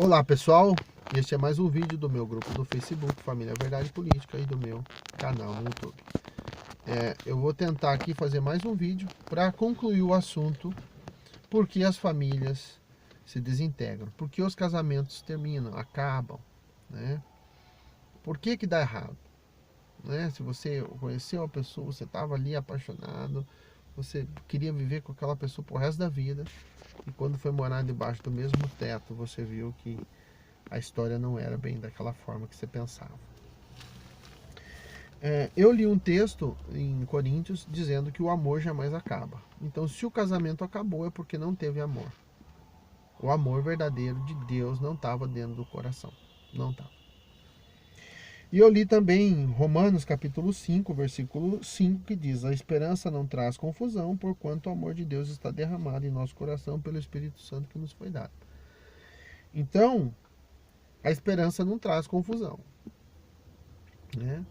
Olá pessoal, este é mais um vídeo do meu grupo do Facebook, Família Verdade Política, e do meu canal no YouTube. Eu vou tentar aqui fazer mais um vídeo para concluir o assunto: por que as famílias se desintegram, por que os casamentos terminam, acabam, né? Por que dá errado, né? Se você conheceu a pessoa, você estava ali apaixonado, você queria viver com aquela pessoa pro resto da vida, e quando foi morar debaixo do mesmo teto, você viu que a história não era bem daquela forma que você pensava. Eu li um texto em Coríntios dizendo que o amor jamais acaba. Então, se o casamento acabou, é porque não teve amor. O amor verdadeiro de Deus não estava dentro do coração. Não estava. E eu li também Romanos capítulo 5, versículo 5, que diz: a esperança não traz confusão, porquanto o amor de Deus está derramado em nosso coração pelo Espírito Santo que nos foi dado. Então, a esperança não traz confusão, né?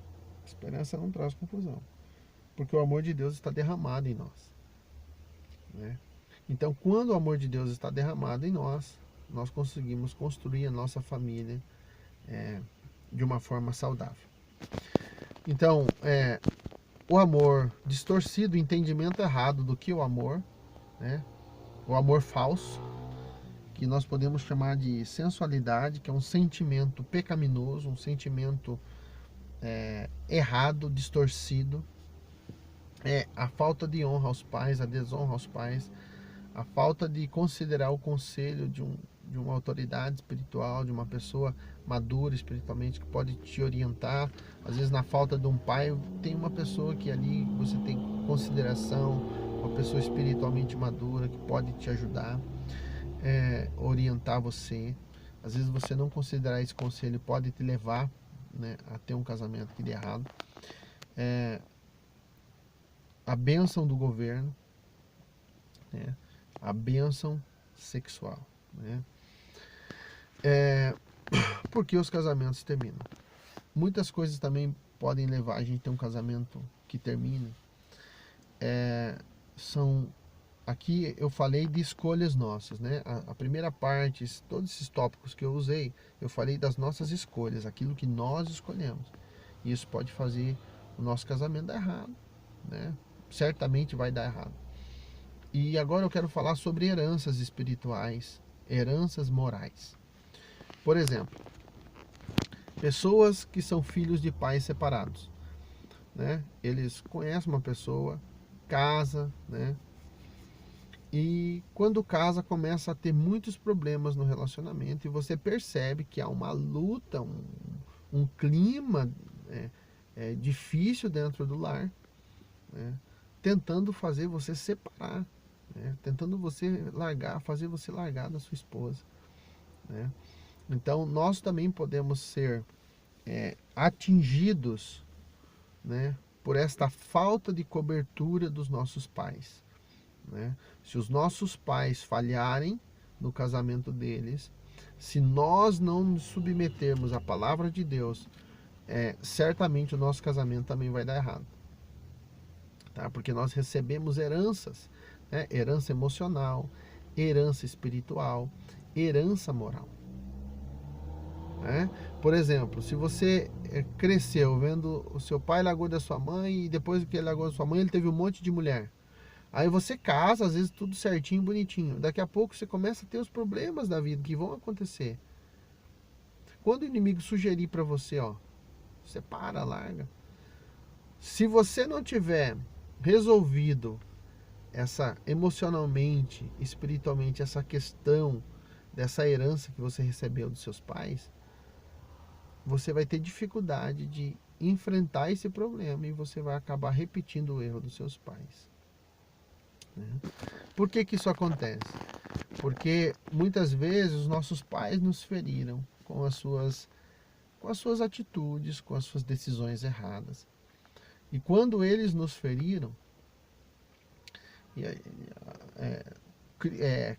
A esperança não traz confusão, porque o amor de Deus está derramado em nós, né? Então, quando o amor de Deus está derramado em nós, nós conseguimos construir a nossa família de uma forma saudável. Então, o amor distorcido, o entendimento errado do que é o amor, né? O amor falso, que nós podemos chamar de sensualidade, que é um sentimento pecaminoso, um sentimento errado, distorcido. A falta de honra aos pais, a desonra aos pais, a falta de considerar o conselho de uma autoridade espiritual, de uma pessoa madura espiritualmente que pode te orientar. Às vezes, na falta de um pai, tem uma pessoa que ali você tem consideração, uma pessoa espiritualmente madura que pode te ajudar, orientar você. Às vezes, você não considerar esse conselho pode te levar, né, a ter um casamento que dê errado. A bênção do governo, né, a bênção sexual, né? Por que os casamentos terminam? Muitas coisas também podem levar a gente a ter um casamento que termine. São Aqui eu falei de escolhas nossas, né? A primeira parte, todos esses tópicos que eu usei, eu falei das nossas escolhas, aquilo que nós escolhemos. E isso pode fazer o nosso casamento dar errado, né? Certamente vai dar errado. E agora eu quero falar sobre heranças espirituais, heranças morais. Por exemplo, pessoas que são filhos de pais separados, né? Eles conhecem uma pessoa, casa, né? E quando casa começa a ter muitos problemas no relacionamento e você percebe que há uma luta, um clima difícil dentro do lar, né? Tentando fazer você separar, né? Tentando fazer você largar da sua esposa, né? Então nós também podemos ser atingidos, né, por esta falta de cobertura dos nossos pais, né? Se os nossos pais falharem no casamento deles, se nós não nos submetermos à palavra de Deus, certamente o nosso casamento também vai dar errado, tá? Porque nós recebemos heranças, né? Herança emocional, herança espiritual, herança moral, né? Por exemplo, se você cresceu vendo o seu pai largou da sua mãe e depois que ele largou da sua mãe ele teve um monte de mulher. Aí você casa, às vezes tudo certinho, bonitinho. Daqui a pouco você começa a ter os problemas da vida que vão acontecer. Quando o inimigo sugerir para você, ó, separa, larga. Se você não tiver resolvido essa emocionalmente, espiritualmente, essa questão dessa herança que você recebeu dos seus pais, você vai ter dificuldade de enfrentar esse problema e você vai acabar repetindo o erro dos seus pais, né? Por que isso acontece? Porque muitas vezes os nossos pais nos feriram com as suas atitudes, com as suas decisões erradas. E quando eles nos feriram,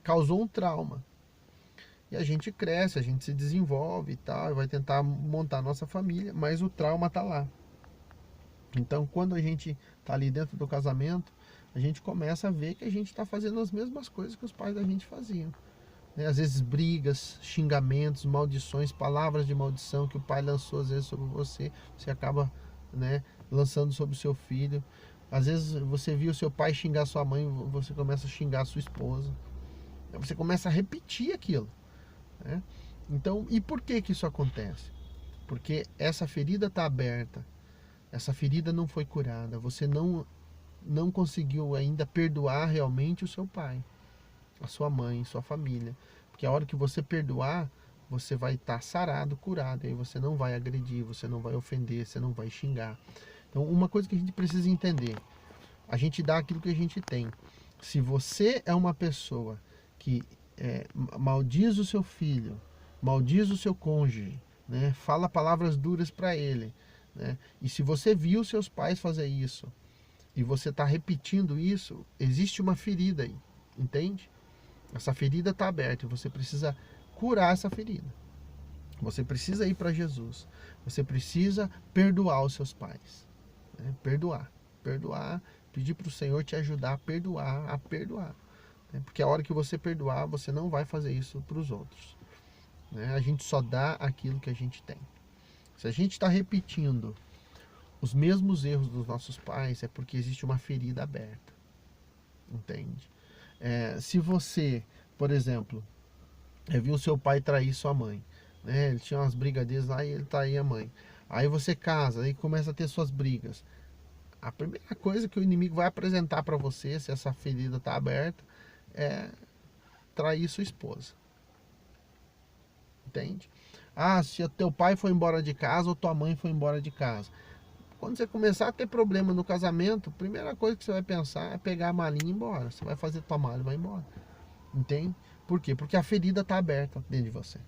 causou um trauma. E a gente cresce, a gente se desenvolve e tal, e vai tentar montar a nossa família, mas o trauma está lá. Então, quando a gente está ali dentro do casamento, a gente começa a ver que a gente está fazendo as mesmas coisas que os pais da gente faziam, né? Às vezes brigas, xingamentos, maldições, palavras de maldição que o pai lançou às vezes sobre você, você acaba, né, lançando sobre o seu filho. Às vezes você viu seu pai xingar sua mãe, você começa a xingar a sua esposa. Você começa a repetir aquilo, né? Então, e por que que isso acontece? Porque essa ferida está aberta, essa ferida não foi curada, você não conseguiu ainda perdoar realmente o seu pai, a sua mãe, sua família. Porque a hora que você perdoar, você vai estar sarado, curado, e aí você não vai agredir, você não vai ofender, você não vai xingar. Então, uma coisa que a gente precisa entender, a gente dá aquilo que a gente tem. Se você é uma pessoa que maldiz o seu filho, maldiz o seu cônjuge, né, fala palavras duras para ele, né, e se você viu seus pais fazer isso e você está repetindo isso, existe uma ferida aí, entende? Essa ferida está aberta e você precisa curar essa ferida. Você precisa ir para Jesus. Você precisa perdoar os seus pais, né? Perdoar, pedir para o Senhor te ajudar a perdoar, né? Porque a hora que você perdoar, você não vai fazer isso para os outros, né? A gente só dá aquilo que a gente tem. Se a gente está repetindo os mesmos erros dos nossos pais, é porque existe uma ferida aberta, entende? Se você, por exemplo, viu seu pai trair sua mãe, né? Ele tinha umas brigadeiras lá e ele traía a mãe. Aí você casa, aí começa a ter suas brigas. A primeira coisa que o inimigo vai apresentar para você, se essa ferida está aberta, é trair sua esposa. Entende? Ah, se o teu pai foi embora de casa ou tua mãe foi embora de casa. Quando você começar a ter problema no casamento, a primeira coisa que você vai pensar é pegar a malinha e ir embora. Você vai fazer tua mala e vai embora. Entende? Por quê? Porque a ferida está aberta dentro de você.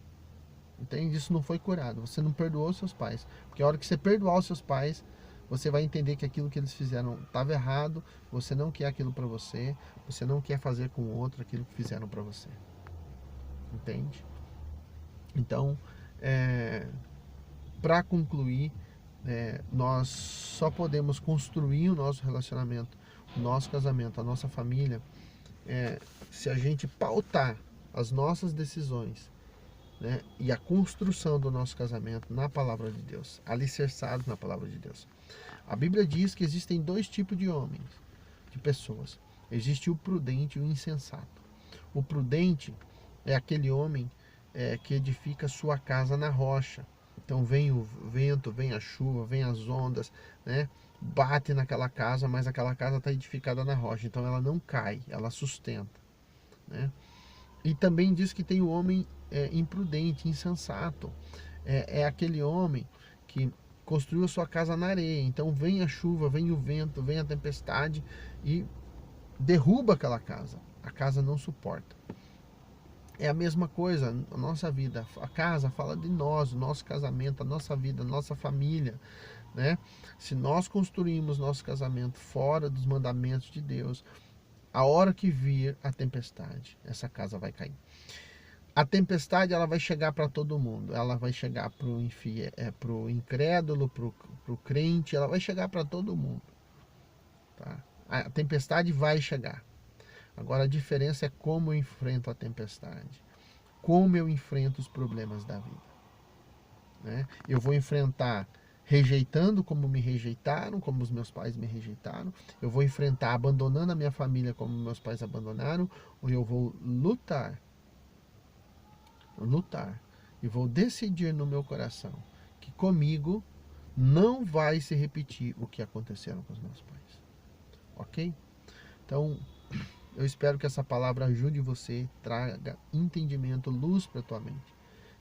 Entende? Isso não foi curado. Você não perdoou os seus pais. Porque a hora que você perdoar os seus pais, você vai entender que aquilo que eles fizeram estava errado. Você não quer aquilo para você. Você não quer fazer com o outro aquilo que fizeram para você. Entende? Então, para concluir, nós só podemos construir o nosso relacionamento, o nosso casamento, a nossa família, se a gente pautar as nossas decisões, né, e a construção do nosso casamento na palavra de Deus, alicerçados na palavra de Deus. A Bíblia diz que existem dois tipos de homens, de pessoas. Existe o prudente e o insensato. O prudente é aquele homem que edifica sua casa na rocha. Então vem o vento, vem a chuva, vem as ondas, né? Bate naquela casa, mas aquela casa está edificada na rocha, então ela não cai, ela sustenta, né? E também diz que tem o homem imprudente, insensato. É aquele homem que construiu sua casa na areia. Então vem a chuva, vem o vento, vem a tempestade e derruba aquela casa. A casa não suporta. É a mesma coisa a nossa vida. A casa fala de nós, o nosso casamento, a nossa vida, a nossa família, né? Se nós construímos nosso casamento fora dos mandamentos de Deus, a hora que vir a tempestade, essa casa vai cair. A tempestade ela vai chegar para todo mundo. Ela vai chegar para o incrédulo, para o crente, ela vai chegar para todo mundo. Tá? A tempestade vai chegar. Agora a diferença é como eu enfrento a tempestade. Como eu enfrento os problemas da vida. Né? Eu vou enfrentar rejeitando como me rejeitaram, como os meus pais me rejeitaram. Eu vou enfrentar abandonando a minha família como meus pais abandonaram. Ou eu vou lutar e vou decidir no meu coração que comigo não vai se repetir o que aconteceram com os meus pais. Ok? Então, eu espero que essa palavra ajude você, traga entendimento, luz para a tua mente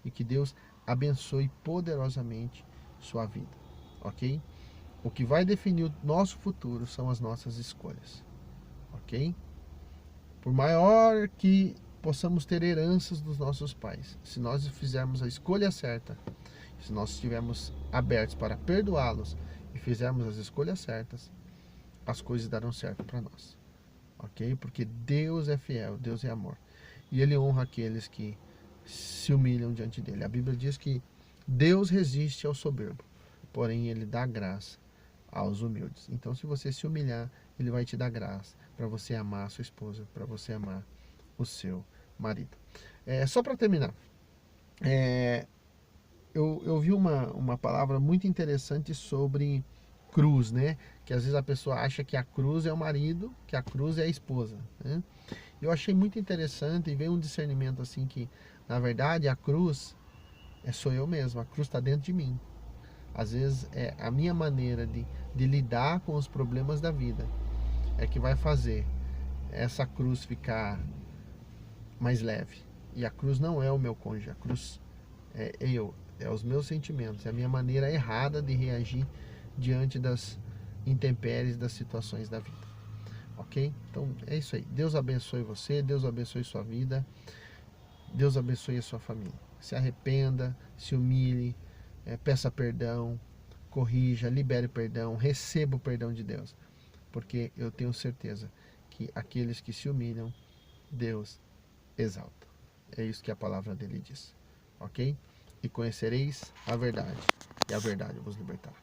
e que Deus abençoe poderosamente sua vida. Ok? O que vai definir o nosso futuro são as nossas escolhas. Ok? Por maior que possamos ter heranças dos nossos pais, se nós fizermos a escolha certa, se nós estivermos abertos para perdoá-los e fizermos as escolhas certas, as coisas darão certo para nós. Ok? Porque Deus é fiel, Deus é amor. E Ele honra aqueles que se humilham diante dEle. A Bíblia diz que Deus resiste ao soberbo, porém Ele dá graça aos humildes. Então, se você se humilhar, Ele vai te dar graça para você amar a sua esposa, para você amar o seu marido. Só para terminar, é, eu vi uma palavra muito interessante sobre cruz, né? Que às vezes a pessoa acha que a cruz é o marido, que a cruz é a esposa, né? Eu achei muito interessante e veio um discernimento assim que, na verdade, a cruz sou eu mesmo, a cruz está dentro de mim. Às vezes é a minha maneira de lidar com os problemas da vida é que vai fazer essa cruz ficar mais leve. E a cruz não é o meu cônjuge, a cruz é eu, é os meus sentimentos, é a minha maneira errada de reagir diante das intempéries das situações da vida. Ok? Então é isso aí. Deus abençoe você, Deus abençoe sua vida, Deus abençoe a sua família. Se arrependa, se humilhe, peça perdão, corrija, libere perdão, receba o perdão de Deus. Porque eu tenho certeza que aqueles que se humilham, Deus exalta. É isso que a palavra dele diz. Ok? E conhecereis a verdade, e a verdade vos libertará.